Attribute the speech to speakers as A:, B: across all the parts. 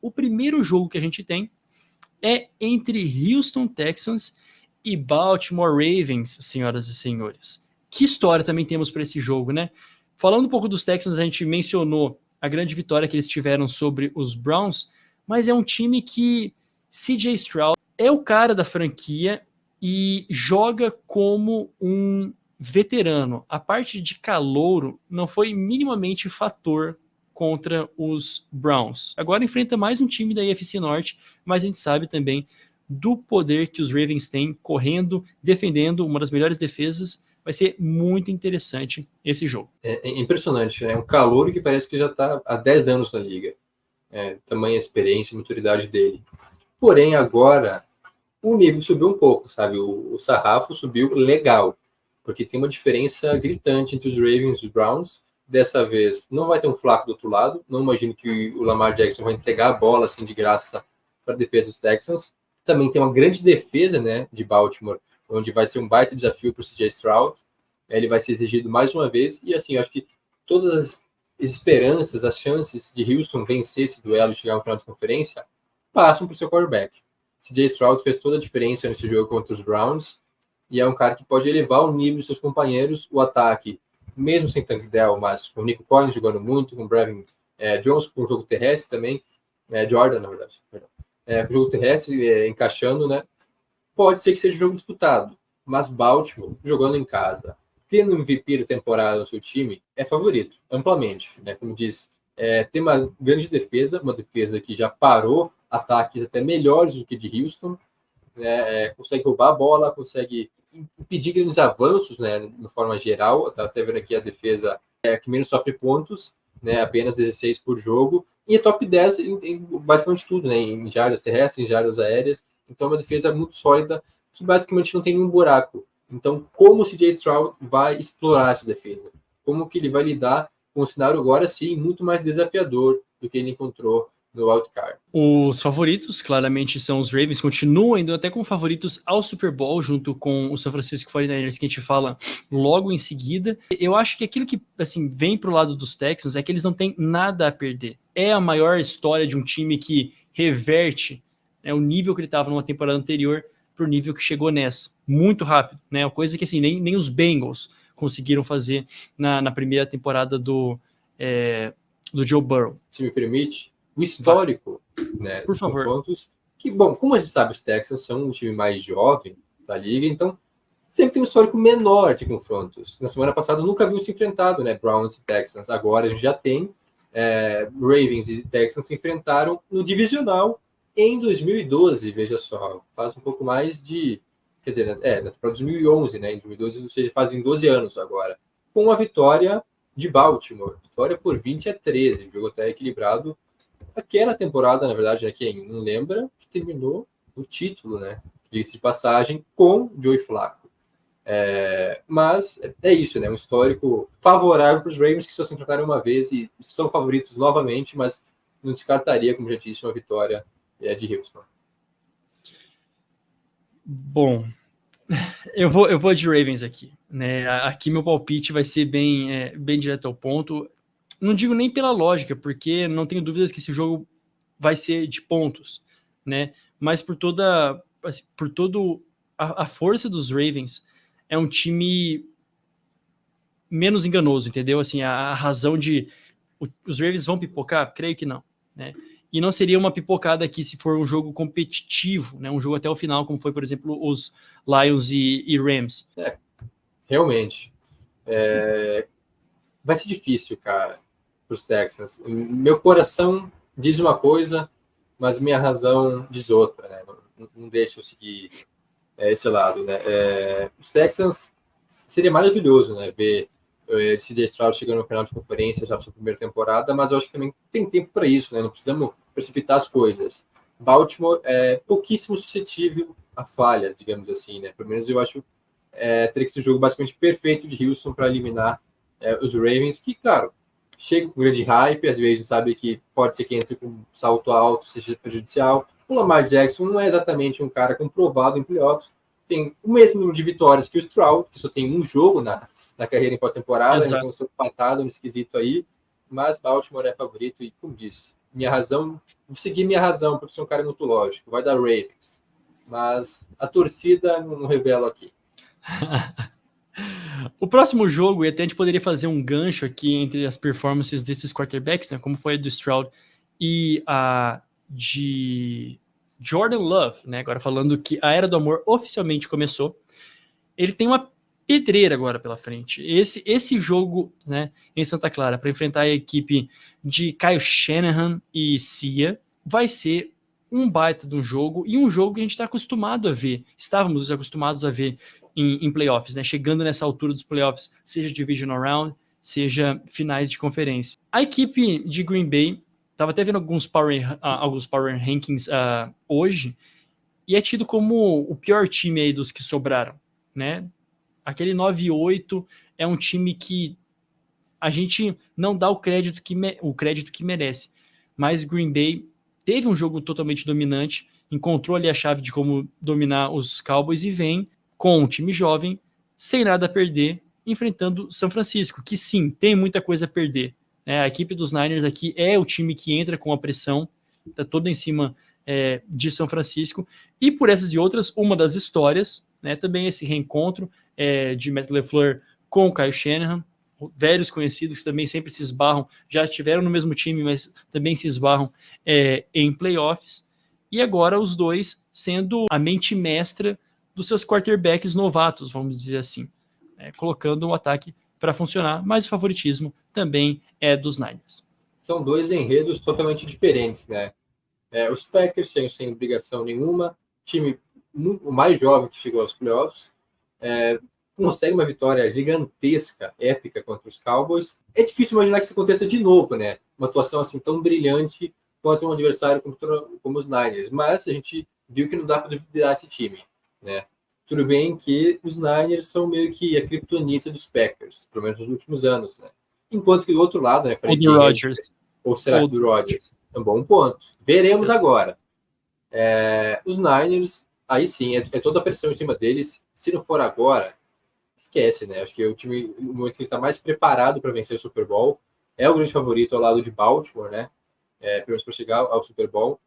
A: O primeiro jogo que a gente tem é entre Houston Texans e Baltimore Ravens, senhoras e senhores. Que história também temos para esse jogo, né? Falando um pouco dos Texans, a gente mencionou a grande vitória que eles tiveram sobre os Browns, mas é um time que CJ Stroud é o cara da franquia e joga como um veterano. A parte de calouro não foi minimamente fator contra os Browns. Agora enfrenta mais um time da AFC Norte, mas a gente sabe também do poder que os Ravens têm correndo, defendendo, uma das melhores defesas. Vai ser muito interessante esse jogo.
B: É impressionante, né? Um calouro que parece que já está há 10 anos na liga. Tamanha experiência e maturidade dele. Porém, agora, o nível subiu um pouco, sabe? O sarrafo subiu legal, porque tem uma diferença gritante entre os Ravens e os Browns. Dessa vez, não vai ter um Flaco do outro lado. Não imagino que o Lamar Jackson vai entregar a bola assim de graça para a defesa dos Texans. Também tem uma grande defesa, né, de Baltimore, onde vai ser um baita desafio para o CJ Stroud. Ele vai ser exigido mais uma vez. E assim, eu acho que todas as esperanças, as chances de Houston vencer esse duelo e chegar no final de conferência passam para o seu quarterback. CJ Stroud fez toda a diferença nesse jogo contra os Browns e é um cara que pode elevar o nível de seus companheiros. O ataque, mesmo sem Tank Dell, mas com o Nico Collins jogando muito, com o Brevin Jones, com o jogo terrestre também, Jordan, na verdade, perdão. Com o jogo terrestre encaixando, né? Pode ser que seja um jogo disputado, mas Baltimore, jogando em casa, tendo MVP da temporada no seu time, é favorito, amplamente, né? Como diz, tem uma grande defesa, uma defesa que já parou ataques até melhores do que de Houston, né? Consegue roubar a bola, consegue impedir grandes avanços, né? De forma geral, tá até vendo aqui a defesa que menos sofre pontos, né? Apenas 16 por jogo, e é top 10 em basicamente tudo, né? Em jardas terrestres, em jardas aéreas. Então, é uma defesa muito sólida que basicamente não tem nenhum buraco. Então, como o CJ Stroud vai explorar essa defesa? Como que ele vai lidar com o cenário agora, sim, muito mais desafiador do que ele encontrou no wildcard?
A: Os favoritos, claramente, são os Ravens. Continuam indo até como favoritos ao Super Bowl, junto com o San Francisco 49ers, que a gente fala logo em seguida. Eu acho que aquilo que assim, vem para o lado dos Texans é que eles não têm nada a perder. É a maior história de um time que reverte, né, o nível que ele estava numa temporada anterior para o nível que chegou nessa. Muito rápido, né? Uma coisa que assim, nem os Bengals conseguiram fazer na primeira temporada do Joe Burrow.
B: Se me permite, o histórico, né,
A: por favor,
B: confrontos, que, bom, como a gente sabe, os Texans são um time mais jovem da liga, então sempre tem um histórico menor de confrontos. Na semana passada nunca haviam se enfrentado, né, Browns e Texans. Agora a gente já tem Ravens e Texans se enfrentaram no divisional em 2012, veja só, faz um pouco mais de, quer dizer, para 2011, né, em 2012, ou seja, fazem 12 anos agora, com a vitória de Baltimore, vitória por 20-13, jogo até equilibrado. Aquela temporada, na verdade, né, quem não lembra, que terminou o título, né, de passagem, com Joey Flacco. Mas é isso, né, um histórico favorável para os Ravens, que só se enfrentaram uma vez e são favoritos novamente, mas não descartaria, como já disse, uma vitória de Houston.
A: Bom, eu vou de Ravens aqui, né? Aqui meu palpite vai ser bem direto ao ponto. Não digo nem pela lógica, porque não tenho dúvidas que esse jogo vai ser de pontos, né? Mas por toda a força dos Ravens, é um time menos enganoso, entendeu? Assim, a razão de os Ravens vão pipocar, creio que não, né? E não seria uma pipocada aqui se for um jogo competitivo, né? Um jogo até o final, como foi, por exemplo, os Lions e Rams.
B: Realmente. Vai ser difícil, cara, para os Texans. Meu coração diz uma coisa, mas minha razão diz outra, né? Não deixa eu seguir esse lado, né? Os Texans, seria maravilhoso, né? Ver CJ Stroud chegando no final de conferência já na sua primeira temporada, mas eu acho que também tem tempo para isso, né? Não precisamos precipitar as coisas. Baltimore é pouquíssimo suscetível a falhas, digamos assim, né? Pelo menos eu acho teria que ser um jogo basicamente perfeito de Houston para eliminar os Ravens, que, claro, chega com grande hype, às vezes sabe que pode ser que entre com um salto alto, seja prejudicial. O Lamar Jackson não é exatamente um cara comprovado em playoffs, tem o mesmo número de vitórias que o Stroud, que só tem um jogo na carreira em pós-temporada, então estou empatado no esquisito aí, mas Baltimore é favorito e, como disse, minha razão, vou seguir minha razão, porque sou um cara muito lógico, vai dar Ravens. Mas a torcida não revela aqui.
A: O próximo jogo, e até a gente poderia fazer um gancho aqui entre as performances desses quarterbacks, né, como foi a do Stroud e a de Jordan Love, né, agora falando que a Era do Amor oficialmente começou. Ele tem uma pedreira agora pela frente. Esse jogo, né, em Santa Clara, para enfrentar a equipe de Kyle Shanahan e Cia, vai ser um baita de um jogo, e um jogo que a gente está acostumado a ver, estávamos acostumados a ver em playoffs, né, chegando nessa altura dos playoffs, seja Divisional Round, seja finais de conferência. A equipe de Green Bay, estava até vendo alguns power rankings hoje, e é tido como o pior time aí dos que sobraram, né? Aquele 9-8 é um time que a gente não dá o crédito que merece, mas Green Bay teve um jogo totalmente dominante, encontrou ali a chave de como dominar os Cowboys e vem com um time jovem, sem nada a perder, enfrentando São Francisco, que sim, tem muita coisa a perder. A equipe dos Niners aqui é o time que entra com a pressão, está toda em cima de São Francisco, e por essas e outras, uma das histórias, né, também esse reencontro de Matt LaFleur com o Kyle Shanahan, velhos conhecidos que também sempre se esbarram, já estiveram no mesmo time, mas também se esbarram em playoffs, e agora os dois sendo a mente mestra dos seus quarterbacks novatos, vamos dizer assim, colocando o ataque para funcionar, mas o favoritismo também é dos Niners.
B: São dois enredos totalmente diferentes, né? Os Packers sem obrigação nenhuma, time o mais jovem que chegou aos playoffs, consegue uma vitória gigantesca, épica contra os Cowboys. É difícil imaginar que isso aconteça de novo, né? Uma atuação assim tão brilhante contra um adversário como os Niners, mas a gente viu que não dá para duvidar esse time, né? Tudo bem que os Niners são meio que a criptonita dos Packers, pelo menos nos últimos anos, né? Enquanto que do outro lado, né?
A: Ou do Rodgers.
B: Ou será que do Rodgers? É um bom ponto. Veremos agora. Os Niners, aí sim, é toda a pressão em cima deles. Se não for agora, esquece, né? Acho que o time, no momento que ele está mais preparado para vencer o Super Bowl, é o grande favorito ao lado de Baltimore, né? Pelo menos para chegar ao Super Bowl.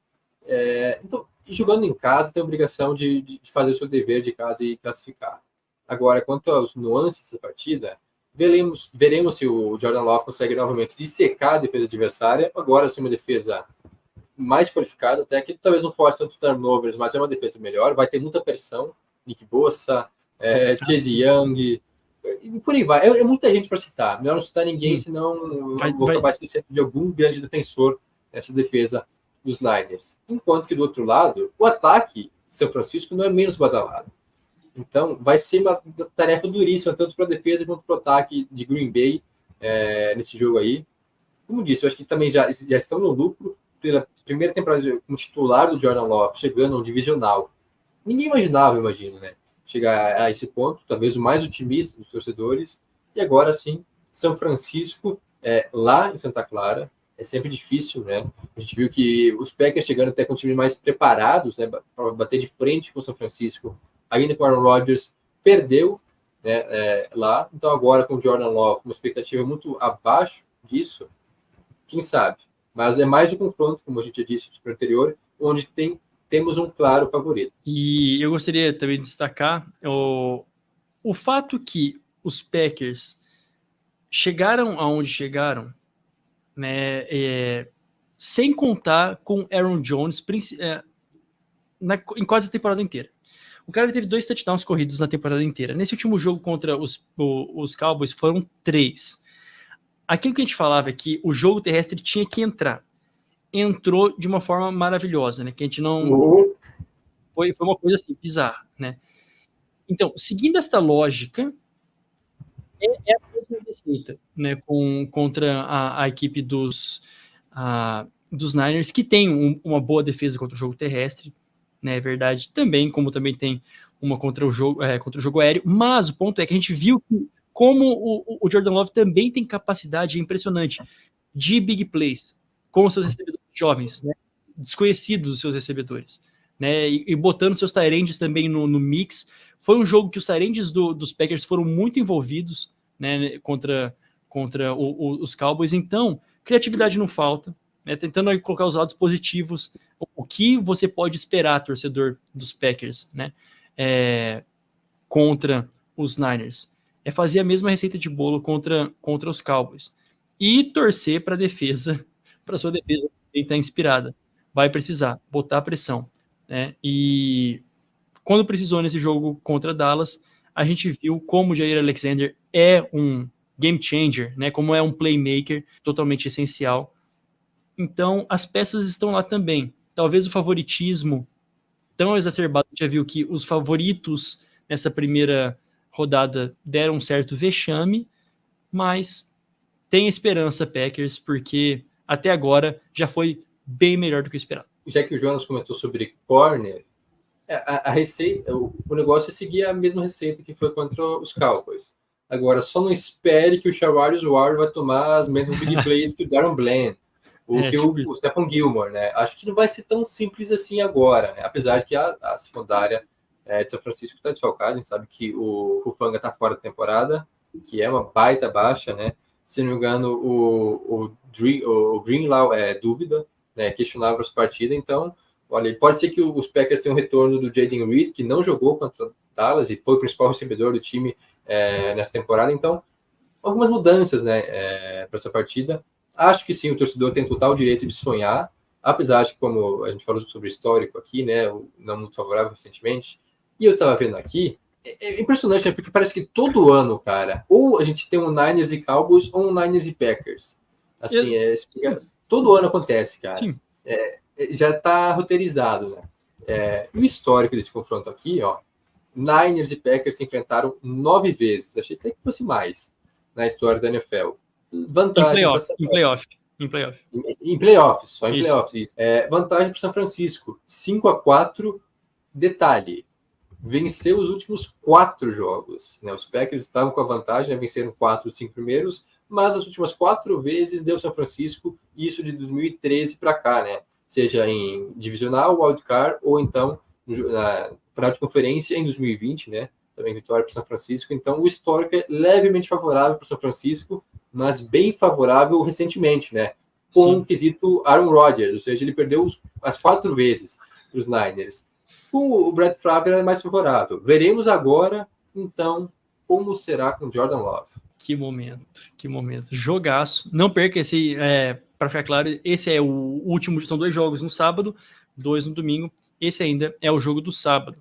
B: Então, jogando em casa, tem a obrigação de fazer o seu dever de casa e classificar. Agora, quanto aos nuances da partida, veremos se o Jordan Love consegue novamente dissecar a defesa adversária. Agora, sim, uma defesa mais qualificada, até que talvez não force tantos turnovers, mas é uma defesa melhor. Vai ter muita pressão. Nick Bosa, Chase Young, e por aí vai. É muita gente para citar. Melhor não citar ninguém, senão vou acabar esquecendo de algum grande defensor nessa defesa dos Niners. Enquanto que do outro lado, o ataque de São Francisco não é menos badalado. Então, vai ser uma tarefa duríssima, tanto para a defesa quanto para o ataque de Green Bay nesse jogo aí. Como disse, eu acho que também já estão no lucro pela primeira temporada como titular do Jordan Love, chegando ao divisional. Ninguém imaginava, imagino, né? Chegar a esse ponto, talvez o mais otimista dos torcedores. E agora sim, São Francisco, lá em Santa Clara, é sempre difícil, né? A gente viu que os Packers chegando até com times mais preparados, né, para bater de frente com o São Francisco, ainda com o Aaron Rodgers, perdeu, né, lá. Então agora com o Jordan Love, uma expectativa muito abaixo disso, quem sabe? Mas é mais um confronto, como a gente já disse no anterior, onde temos um claro favorito.
A: E eu gostaria também de destacar o fato que os Packers chegaram aonde chegaram, né, sem contar com Aaron Jones em quase a temporada inteira. O cara teve 2 touchdowns corridos na temporada inteira. Nesse último jogo contra os Cowboys foram 3. Aquilo que a gente falava é que o jogo terrestre tinha que entrar. Entrou de uma forma maravilhosa, né? Que a gente não... Foi uma coisa assim, bizarra, né? Então, seguindo esta lógica, é a mesma receita, né? Contra a equipe dos Niners, que tem uma boa defesa contra o jogo terrestre, né? É verdade, também, como também tem uma contra o jogo aéreo, mas o ponto é que a gente viu que como o Jordan Love também tem capacidade impressionante de big plays com os seus recebedores jovens, né? Desconhecidos os seus recebedores, né? E botando seus tight ends também no mix. Foi um jogo que os tight ends dos Packers foram muito envolvidos, né, contra os Cowboys. Então, criatividade não falta, né? Tentando aí colocar os lados positivos, o que você pode esperar, torcedor dos Packers, né? Contra os Niners. É fazer a mesma receita de bolo contra os Cowboys. E torcer para a defesa, para sua defesa estar inspirada. Vai precisar botar pressão, né? E quando precisou nesse jogo contra Dallas, a gente viu como o Jair Alexander é um game changer, né? Como é um playmaker totalmente essencial. Então, as peças estão lá também. Talvez o favoritismo tão exacerbado, a gente já viu que os favoritos nessa primeira rodada deram um certo vexame, mas tem esperança, Packers, porque até agora já foi bem melhor do que o esperado.
B: Já que o Jonas comentou sobre corner, a receita, o negócio é seguir a mesma receita que foi contra os Cowboys. Agora, só não espere que o Charvarius Ward vai tomar as mesmas big plays que o Darren Bland, ou que o Stephon Gilmore, né? Acho que não vai ser tão simples assim agora, né? Apesar de que a secundária de São Francisco está desfalcada, a gente sabe que o Hufanga está fora da temporada, que é uma baita baixa, né? Se não me engano, o Greenlaw é dúvida, né? Questionável para essa partida, então, olha, pode ser que os Packers tenham um retorno do Jaden Reed, que não jogou contra Dallas e foi o principal recebedor do time nessa temporada, então, algumas mudanças, né, para essa partida. Acho que sim, o torcedor tem total direito de sonhar, apesar de, como a gente falou sobre o histórico aqui, né, não muito favorável recentemente, e eu estava vendo aqui, é impressionante, né, porque parece que todo ano, cara, ou a gente tem um Niners e Cowboys, ou um Niners e Packers. Assim, todo ano acontece, cara. Sim. Já está roteirizado, né? E o histórico desse confronto aqui, ó, Niners e Packers se enfrentaram 9 vezes. Achei até que fosse mais na história da NFL. Vantagem
A: em playoffs,
B: só em playoffs. Vantagem para São Francisco, 5-4. Detalhe, venceu os últimos 4 jogos. Né? Os Packers estavam com a vantagem, né? Venceram 4 dos 5 primeiros, mas as últimas 4 vezes deu São Francisco, isso de 2013 para cá, né? Seja em divisional, wildcard, ou então na final de conferência em 2020, né? Também vitória para São Francisco. Então, o histórico é levemente favorável para São Francisco, mas bem favorável recentemente, né? Com o quesito Aaron Rodgers, ou seja, ele perdeu as 4 vezes para os Niners. Com o Brett Favre é mais favorável. Veremos agora, então, como será com Jordan Love.
A: Que momento. Jogaço. Não perca esse, para ficar claro, esse é o último, são 2 jogos no sábado, 2 no domingo. Esse ainda é o jogo do sábado.